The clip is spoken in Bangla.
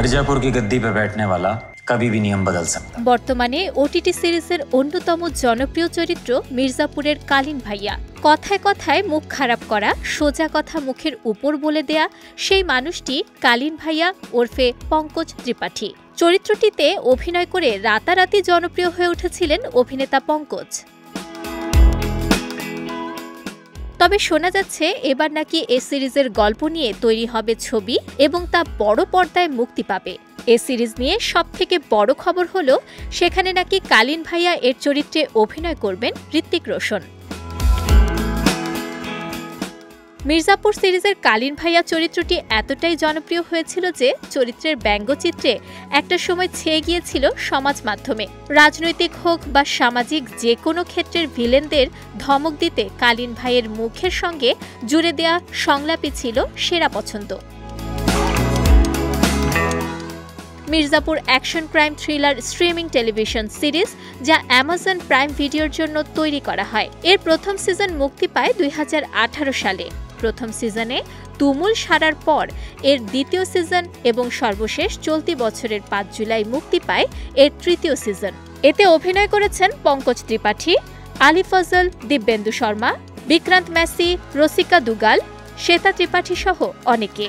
मिर्जापुर की गद्दी पे बैठने वाला कभी भी नियम बदल सकता। বর্তমানে ওটিটি সিরিজের অন্যতম জনপ্রিয় চরিত্র মির্জাপুরের কালীন ভাইয়া। কথায় কথায় মুখ খারাপ করা, সোজা কথা মুখের উপর বলে দেয়া সেই মানুষটি কালীন ভাইয়া ওরফে পঙ্কজ ত্রিপাঠী। চরিত্রটিতে অভিনয় করে রাতারাতি জনপ্রিয় হয়ে উঠেছিলেন অভিনেতা পঙ্কজ। তবে শোনা যাচ্ছে এবার নাকি এ সিরিজের গল্প নিয়ে তৈরি হবে ছবি এবং তা বড় পর্দায় মুক্তি পাবে। এ সিরিজ নিয়ে সবথেকে বড় খবর হলো সেখানে নাকি কালীন ভাইয়া এর চরিত্রে অভিনয় করবেন ঋত্বিক রোশন। মির্জাপুর সিরিজের কালীন ভাইয়া চরিত্রটি এতটাই জনপ্রিয় হয়েছিল যে চরিত্রের ব্যঙ্গচিত্রে একটা সময় ছেয়ে গিয়েছিল সমাজ মাধ্যমে। রাজনৈতিক হোক বা সামাজিক যে কোনো ক্ষেত্রের ভিলেনদের ধমক দিতে কালীন ভাইয়ের মুখের সঙ্গে জুড়ে দেয়া সংলাপই ছিল সেরা পছন্দ। Mirzapur action crime thriller streaming television series যা অ্যামাজন প্রাইম ভিডিওর জন্য তৈরি করা হয়। এর প্রথম সিজন মুক্তি পায় 2018 সালে। প্রথম সিজনে তুমুল সারার পর এর দ্বিতীয় সিজন এবং সর্বশেষ চলতি বছরের 5 জুলাই মুক্তি পায় এর তৃতীয় সিজন। এতে অভিনয় করেছেন পঙ্কজ ত্রিপাঠী, আলী ফজল, দিব্যেন্দু শর্মা, বিক্রান্ত ম্যাসি, রসিকা দুগাল, শ্বেতা ত্রিপাঠী সহ অনেকে।